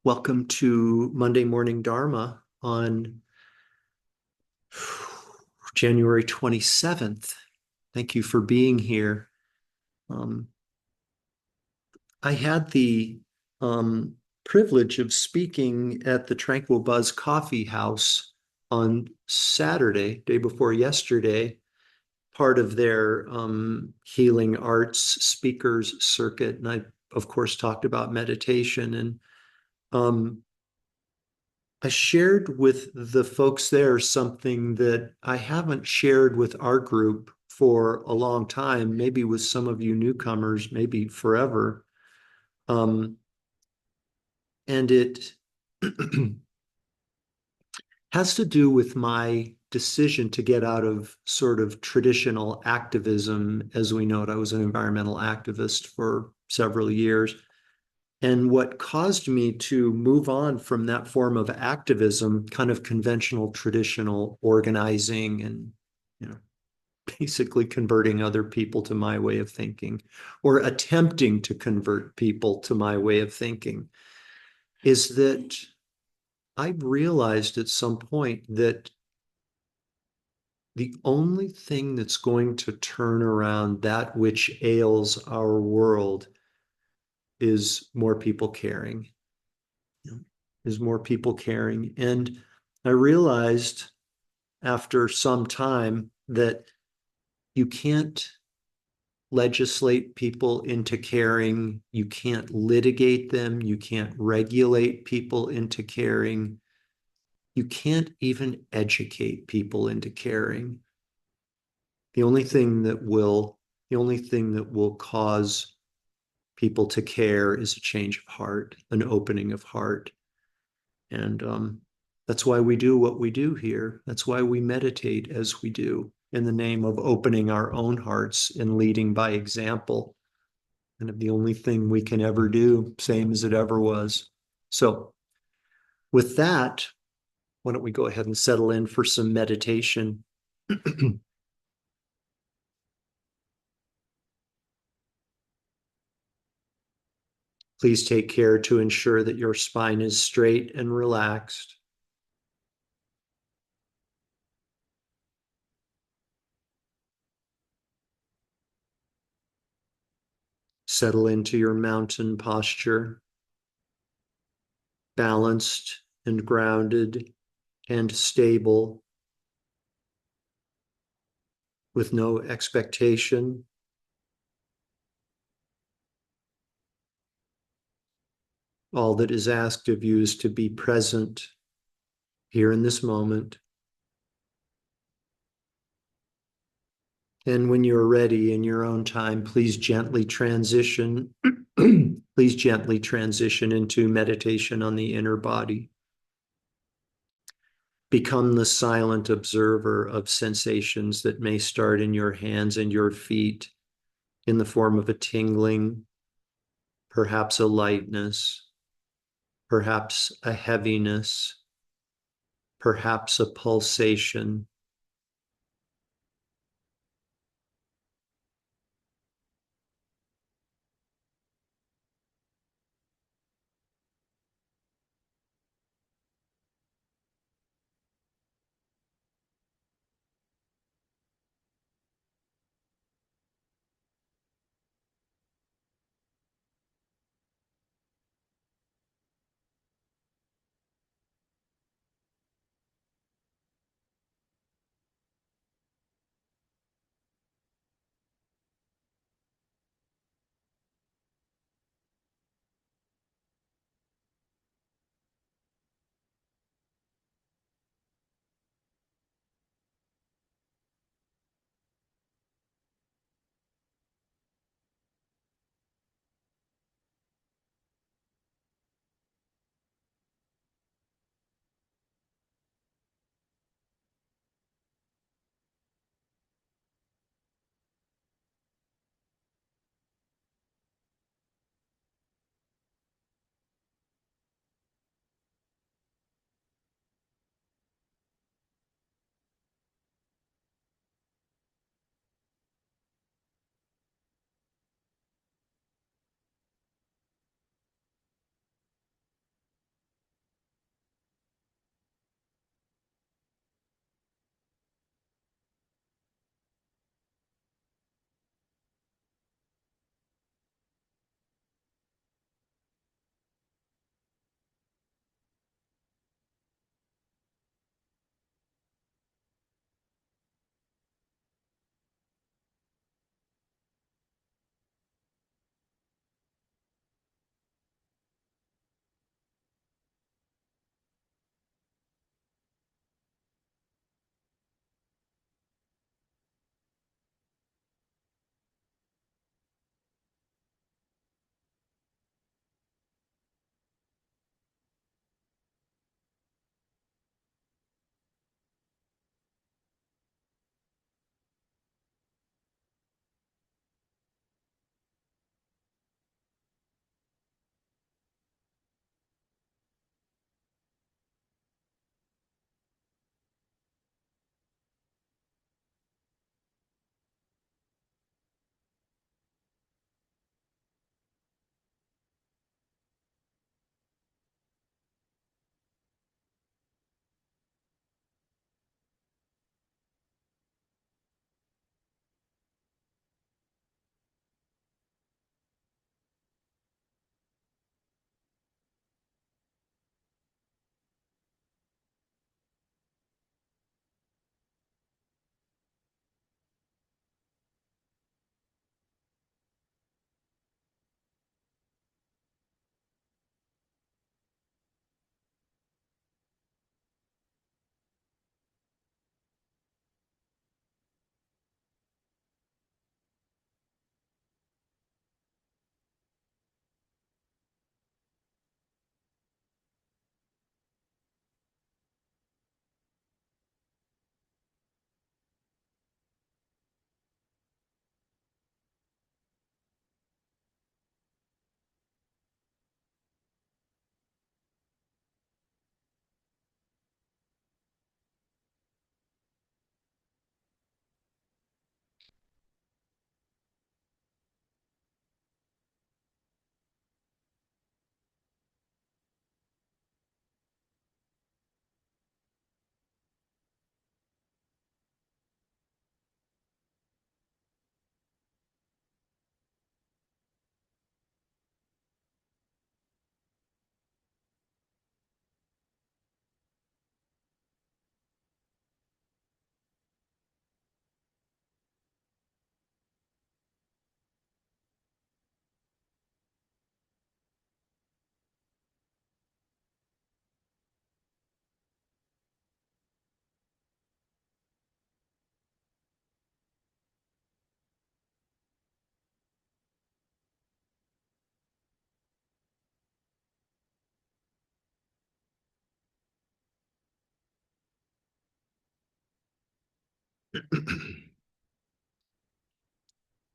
Welcome to Monday Morning Dharma on January 27th. Thank you for being here. Um, I had the privilege of speaking at the Tranquil Buzz Coffee House on Saturday, day before yesterday, part of their healing arts speakers circuit. And I, of course, talked about meditation and um, I shared with the folks there something that I haven't shared with our group for a long time, maybe with some of you newcomers, maybe forever. Um, and it has to do with my decision to get out of sort of traditional activism as we know it. I was an environmental activist for several years. And what caused me to move on from that form of activism, kind of conventional, traditional organizing and, you know, basically converting other people to my way of thinking or attempting to convert people to my way of thinking, is that I realized at some point that the only thing that's going to turn around that which ails our world is more people caring. Is more people caring. And I realized after some time that you can't legislate people into caring, you can't litigate them, you can't regulate people into caring, you can't even educate people into caring. The only thing that will, the only thing that will cause people to care is a change of heart, an opening of heart. And that's why we do what we do here. That's why we meditate as we do in the name of opening our own hearts and leading by example. And the only thing we can ever do, same as it ever was. So, with that, why don't we go ahead and settle in for some meditation? Please take care to ensure that your spine is straight and relaxed. Settle into your mountain posture, balanced and grounded and stable, with no expectation. All that is asked of you is to be present here in this moment. And when you're ready in your own time, please gently transition. Please gently transition into meditation on the inner body. Become the silent observer of sensations that may start in your hands and your feet in the form of a tingling, perhaps a lightness, perhaps a heaviness, perhaps a pulsation.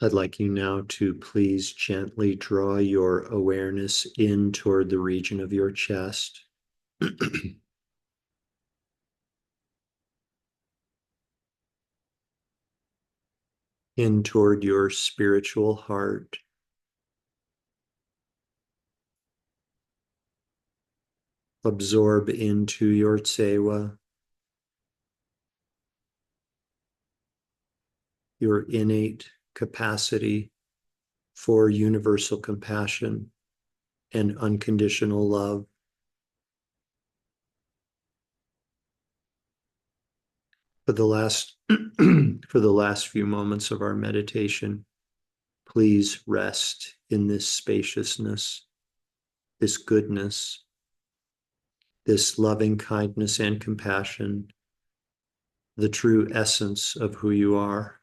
I'd like you now to please gently draw your awareness in toward the region of your chest. In toward your spiritual heart. Absorb into your tsewa, your innate capacity for universal compassion and unconditional love. For the last for the last few moments of our meditation, please rest in this spaciousness, this goodness, this loving kindness and compassion, the true essence of who you are.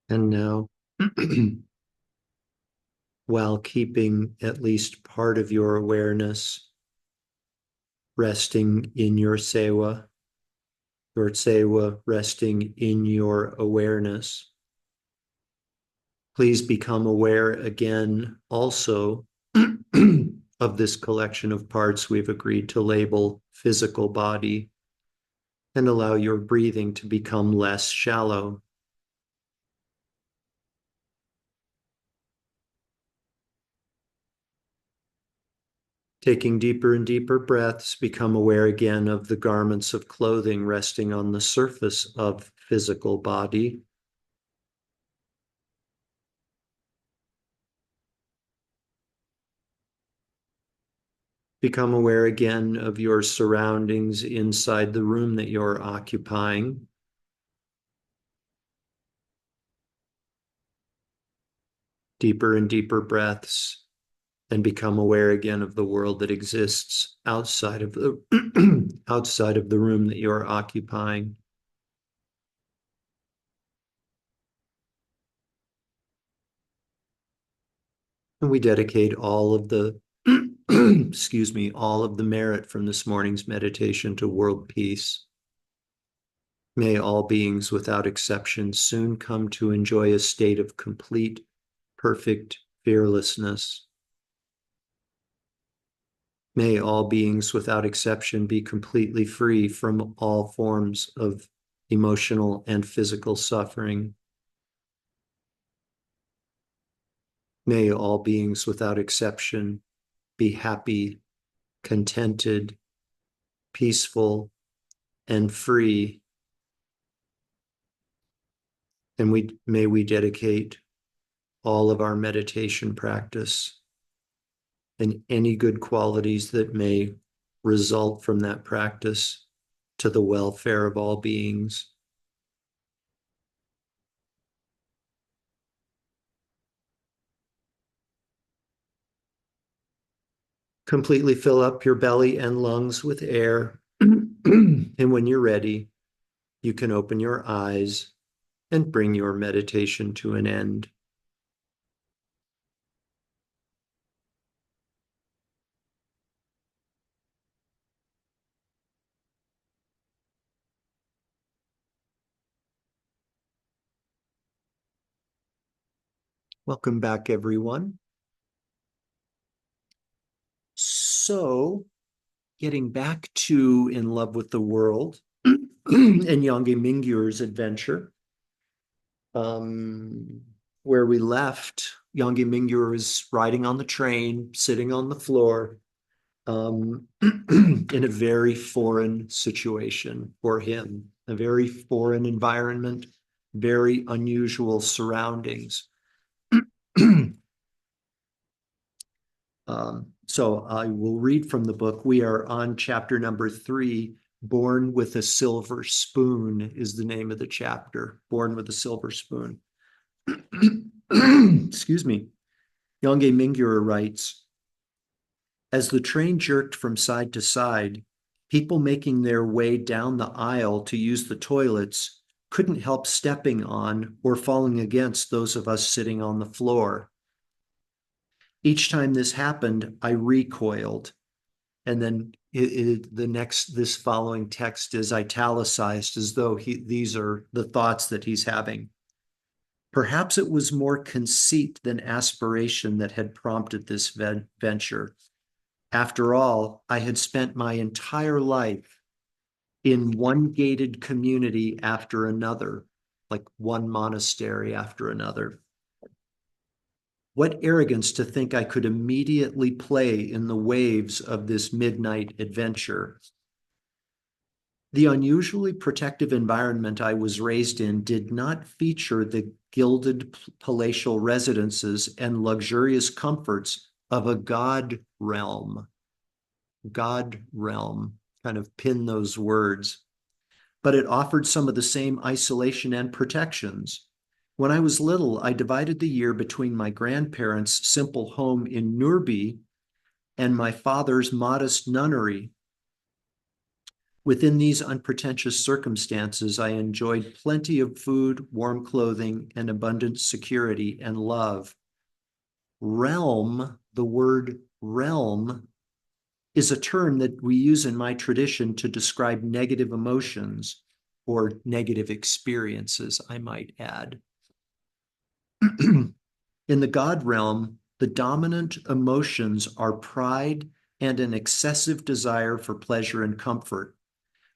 And now, while keeping at least part of your awareness resting in your sewa resting in your awareness, please become aware again also of this collection of parts we've agreed to label physical body, and allow your breathing to become less shallow. Taking deeper and deeper breaths, become aware again of the garments of clothing resting on the surface of physical body. Become aware again of your surroundings inside the room that you're occupying. Deeper and deeper breaths, and become aware again of the world that exists outside of the outside of the room that you're occupying. And we dedicate all of the excuse me, all of the merit from this morning's meditation to world peace. May all beings without exception soon come to enjoy a state of complete, perfect fearlessness. May all beings without exception be completely free from all forms of emotional and physical suffering. May all beings without exception be happy, contented, peaceful, and free. And may we dedicate all of our meditation practice and any good qualities that may result from that practice to the welfare of all beings. Completely fill up your belly and lungs with air. And when you're ready, you can open your eyes and bring your meditation to an end. Welcome back, everyone. So, getting back to In Love with the World and Yongey Mingyur's adventure, where we left, Yongey Mingyur is riding on the train, sitting on the floor, in a very foreign situation for him, a very foreign environment, very unusual surroundings. So I will read from the book. We are on chapter number 3. Born with a Silver Spoon is the name of the chapter. Born with a Silver Spoon. Excuse me. Yongey Mingyur writes, as the train jerked from side to side, people making their way down the aisle to use the toilets couldn't help stepping on or falling against those of us sitting on the floor. Each time this happened, I recoiled. And then this following text is italicized as though these are the thoughts that he's having. Perhaps it was more conceit than aspiration that had prompted this venture. After all, I had spent my entire life in one gated community after another, like one monastery after another. What arrogance to think I could immediately play in the waves of this midnight adventure. The unusually protective environment I was raised in did not feature the gilded palatial residences and luxurious comforts of a God realm. God realm, kind of pin those words. But it offered some of the same isolation and protections. When I was little, I divided the year between my grandparents' simple home in Nurbi and my father's modest nunnery. Within these unpretentious circumstances, I enjoyed plenty of food, warm clothing, and abundant security and love. Realm, the word realm, is a term that we use in my tradition to describe negative emotions or negative experiences, I might add. In the God realm, the dominant emotions are pride and an excessive desire for pleasure and comfort,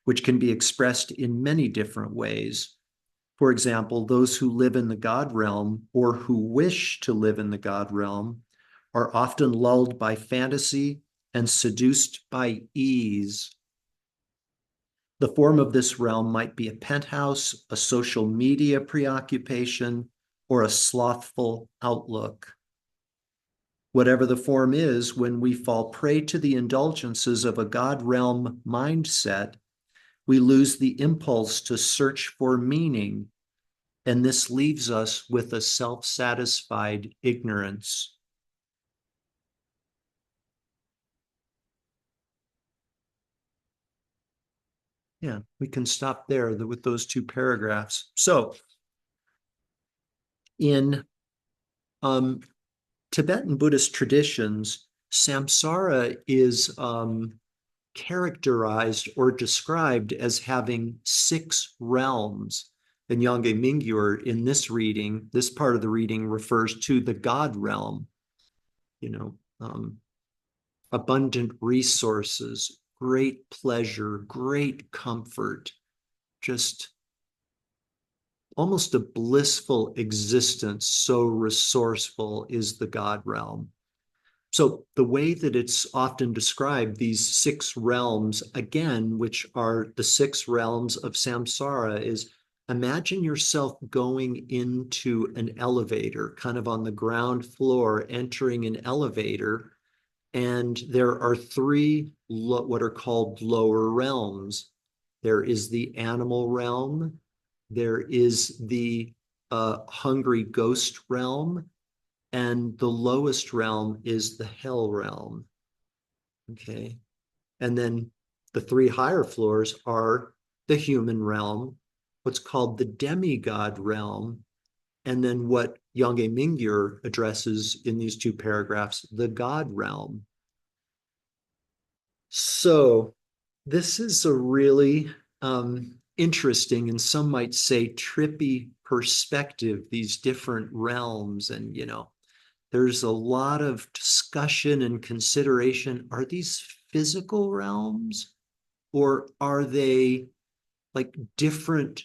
which can be expressed in many different ways. For example, those who live in the God realm or who wish to live in the God realm are often lulled by fantasy and seduced by ease. The form of this realm might be a penthouse, a social media preoccupation, or a slothful outlook. Whatever the form is, when we fall prey to the indulgences of a God realm mindset, we lose the impulse to search for meaning, and this leaves us with a self-satisfied ignorance. Yeah, we can stop there with those 2 paragraphs. So in Tibetan Buddhist traditions, Samsara is characterized or described as having six realms. And Yangye Mingyur in this reading, this part of the reading refers to the God realm, you know, abundant resources, great pleasure, great comfort, just almost a blissful existence. So resourceful is the God realm. So the way that it's often described, these six realms, again, which are the six realms of samsara, is imagine yourself going into an elevator, kind of on the ground floor, entering an elevator, and there are three what are called lower realms. There is the animal realm, there is the hungry ghost realm, and the lowest realm is the hell realm. Okay. And then the three higher floors are the human realm, what's called the demigod realm, and then what Yangye Mingyur addresses in these two paragraphs, the God realm. So this is a really interesting, and some might say trippy perspective, these different realms. And, there's a lot of discussion and consideration. Are these physical realms, or are they like different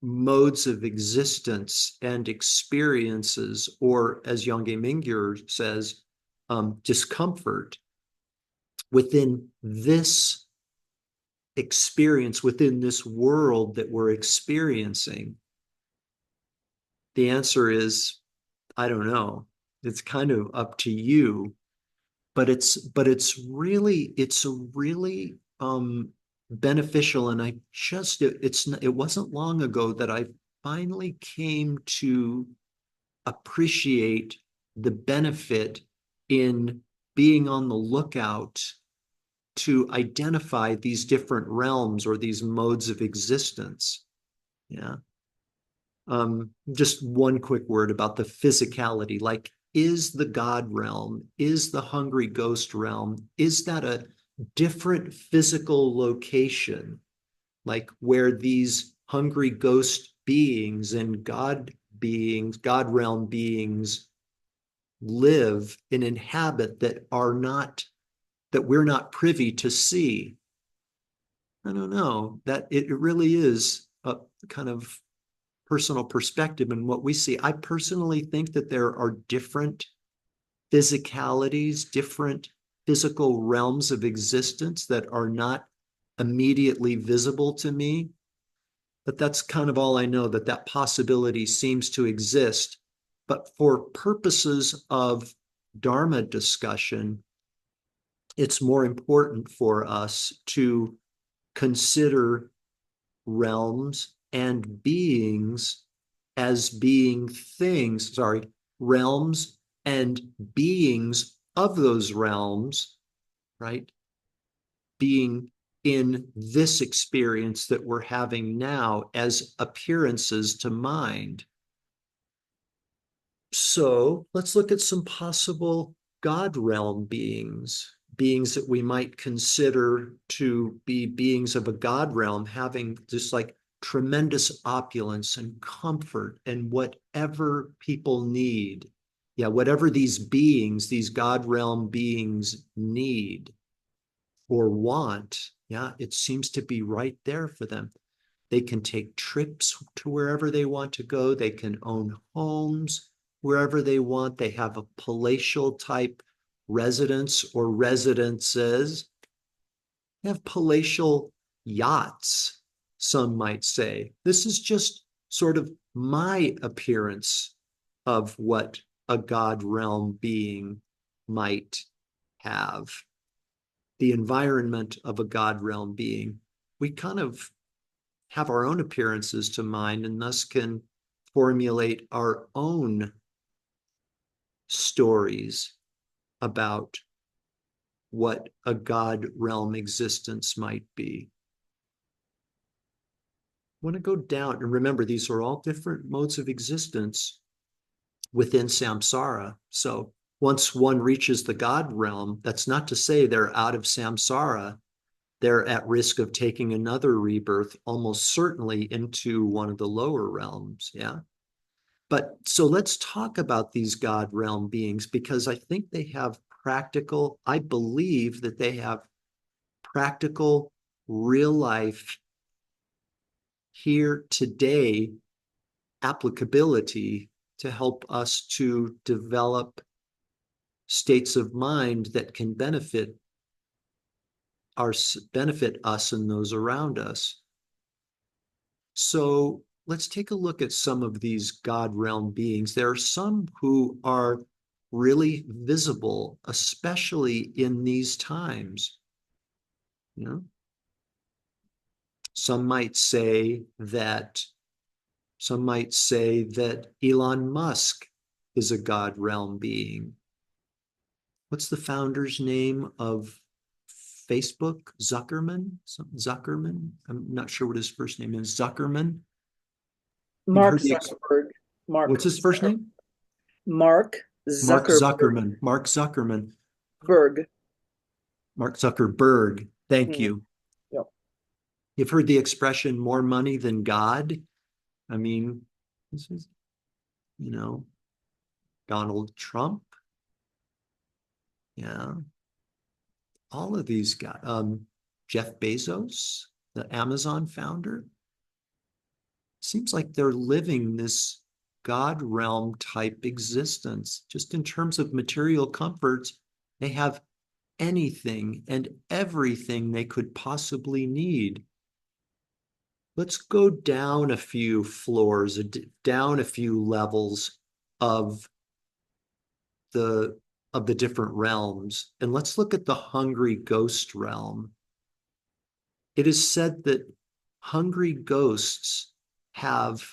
modes of existence and experiences, or as Yangye Mingyur says, discomfort within this experience, within this world that we're experiencing? The answer is, I don't know. It's kind of up to you, but it's a really beneficial. And it wasn't long ago that I finally came to appreciate the benefit in being on the lookout to identify these different realms or these modes of existence. Yeah. Just one quick word about the physicality. Like, is the God realm, is the hungry ghost realm, is that a different physical location, like where these hungry ghost beings and God beings, God realm beings live and inhabit, that we're not privy to see? I don't know. That it really is a kind of personal perspective in what we see. I personally think that there are different physicalities, different physical realms of existence that are not immediately visible to me. But that's kind of all I know, that possibility seems to exist. But for purposes of Dharma discussion, it's more important for us to consider realms and beings as being things, realms and beings of those realms, right? Being in this experience that we're having now as appearances to mind. So let's look at some possible God realm beings, beings that we might consider to be beings of a God realm, having just like tremendous opulence and comfort and whatever people need. Yeah, whatever these beings, these God realm beings need or want, yeah, it seems to be right there for them. They can take trips to wherever they want to go. They can own homes wherever they want. They have a palatial type residence or residences. They have palatial yachts, some might say. This is just sort of my appearance of what a God realm being might have. The environment of a God realm being. We kind of have our own appearances to mind and thus can formulate our own stories about what a God realm existence might be. I want to go down and remember these are all different modes of existence within samsara. So once one reaches the God realm, that's not to say they're out of samsara. They're at risk of taking another rebirth, almost certainly into one of the lower realms. Yeah. But so let's talk about these God realm beings, because I think they have practical, I believe that they have practical, real life, here today applicability to help us to develop states of mind that can benefit us and those around us. So let's take a look at some of these God realm beings. There are some who are really visible, especially in these times. You know, some might say that some might say that Elon Musk is a God realm being. What's the founder's name of Facebook? Zuckerman? I'm not sure what his first name is. Zuckerman? You've Mark heard the Zuckerberg. Mark what's his first Zucker, name? Mark Mark Zuckerberg. Zuckerman. Mark Zuckerman. Berg. Mark Zuckerberg. Thank Mm, you. yep. You've heard the expression more money than God. I mean, this is, you know, Donald Trump. Yeah. All of these guys. Jeff Bezos, the Amazon founder. Seems like they're living this God realm type existence. Just in terms of material comforts, they have anything and everything they could possibly need. Let's go down a few floors, down a few levels of the of the different realms, and let's look at the hungry ghost realm. It is said that hungry ghosts have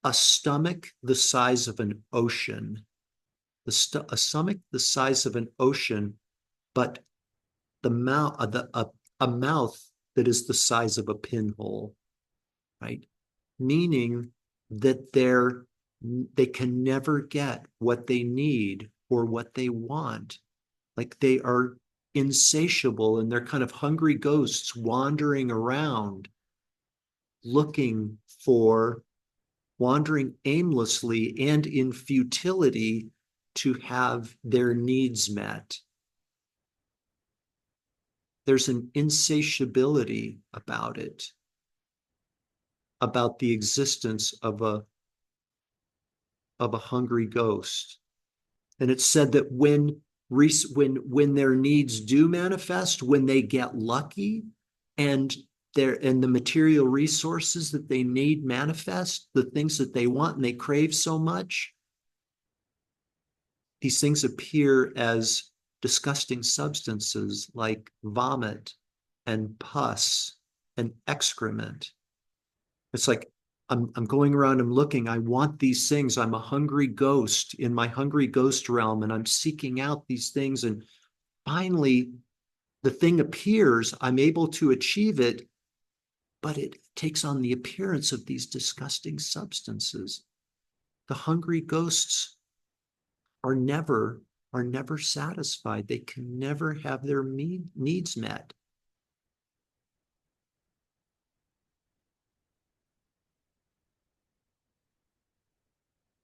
a stomach the size of an ocean, a stomach the size of an ocean, but the mouth, a mouth that is the size of a pinhole, right? Meaning that they can never get what they need or what they want. Like they are insatiable and they're kind of hungry ghosts wandering around looking for wandering aimlessly and in futility to have their needs met. There's an insatiability about it, about the existence of a hungry ghost. And it's said that when their needs do manifest, when they get lucky and the material resources that they need manifest, the things that they want and they crave so much, these things appear as disgusting substances like vomit and pus and excrement. It's like I'm going around, I'm looking, I want these things. I'm a hungry ghost in my hungry ghost realm, and I'm seeking out these things. And finally, the thing appears, I'm able to achieve it, but it takes on the appearance of these disgusting substances. The hungry ghosts are never are never satisfied. They can never have their needs met.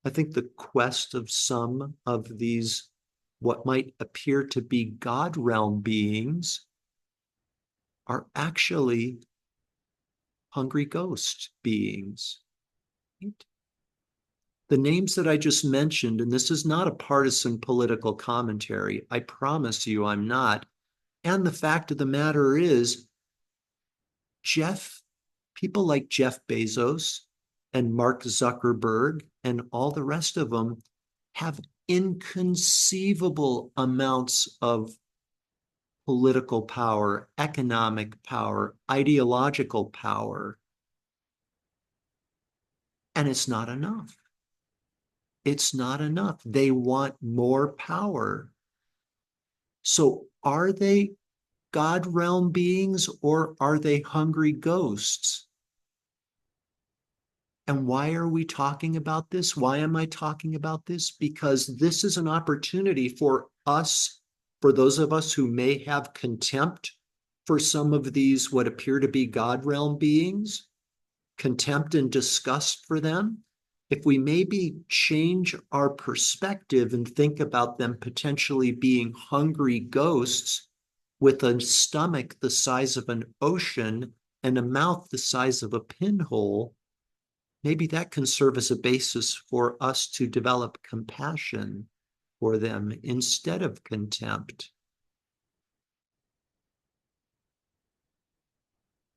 I think the quest of some of these, what might appear to be God realm beings, are actually hungry ghost beings. Right? The names that I just mentioned, and this is not a partisan political commentary, I promise you I'm not. And the fact of the matter is, Jeff, people like Jeff Bezos and Mark Zuckerberg and all the rest of them have inconceivable amounts of political power, economic power, ideological power. And it's not enough. It's not enough. They want more power. So are they God realm beings or are they hungry ghosts? And why are we talking about this? Why am I talking about this? Because this is an opportunity for us, for those of us who may have contempt for some of these, what appear to be God realm beings, contempt and disgust for them. If we maybe change our perspective and think about them potentially being hungry ghosts with a stomach the size of an ocean and a mouth the size of a pinhole, maybe that can serve as a basis for us to develop compassion for them instead of contempt.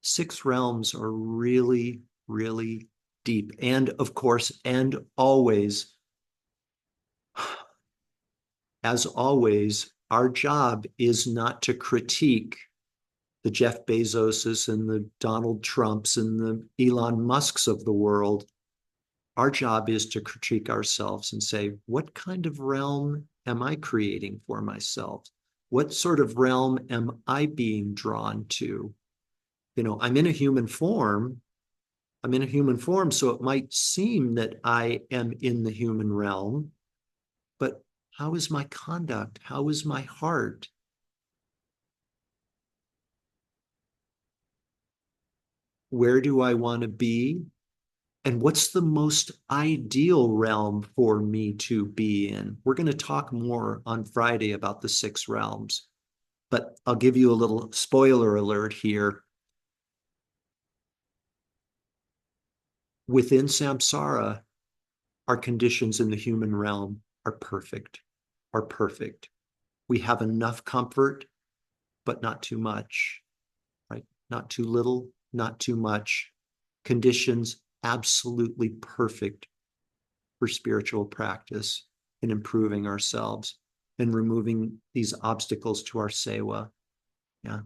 6 realms are really, really deep. And of course, and always, as always, our job is not to critique the Jeff Bezoses and the Donald Trumps and the Elon Musks of the world. Our job is to critique ourselves and say, what kind of realm am I creating for myself? What sort of realm am I being drawn to? You know, I'm in a human form. So it might seem that I am in the human realm, but how is my conduct? How is my heart? Where do I want to be? And what's the most ideal realm for me to be in? We're going to talk more on Friday about the 6 realms, but I'll give you a little spoiler alert here. Within samsara, our conditions in the human realm are perfect, are perfect. We have enough comfort, but not too much, right? Not too little, not too much. Conditions absolutely perfect for spiritual practice and improving ourselves and removing these obstacles to our sewa. Yeah.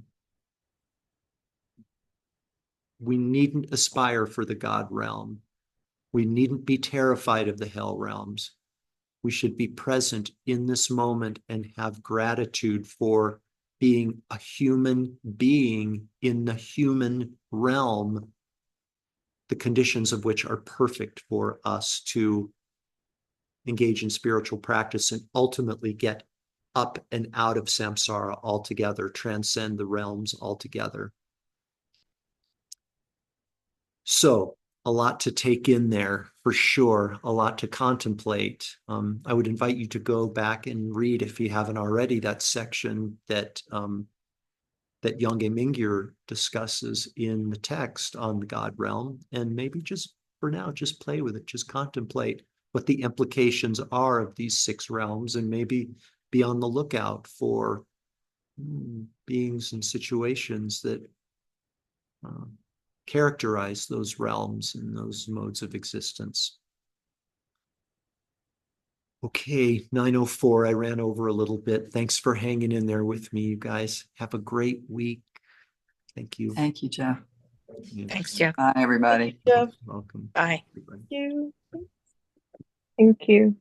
We needn't aspire for the God realm. We needn't be terrified of the hell realms. We should be present in this moment and have gratitude for being a human being in the human realm, the conditions of which are perfect for us to engage in spiritual practice and ultimately get up and out of samsara altogether, transcend the realms altogether. So, a lot to take in there for sure, a lot to contemplate. I would invite you to go back and read, if you haven't already, that section that that Yongey Mingyur discusses in the text on the God realm, and maybe just for now, just play with it, just contemplate what the implications are of these 6 realms, and maybe be on the lookout for beings and situations that characterize those realms and those modes of existence. Okay, 9:04. I ran over a little bit. Thanks for hanging in there with me, you guys. Have a great week. Thank you. Thank you, Jeff. Yeah. Thanks, Jeff. Bye, everybody. Jeff, Welcome. Bye. Everybody. you. Thank you.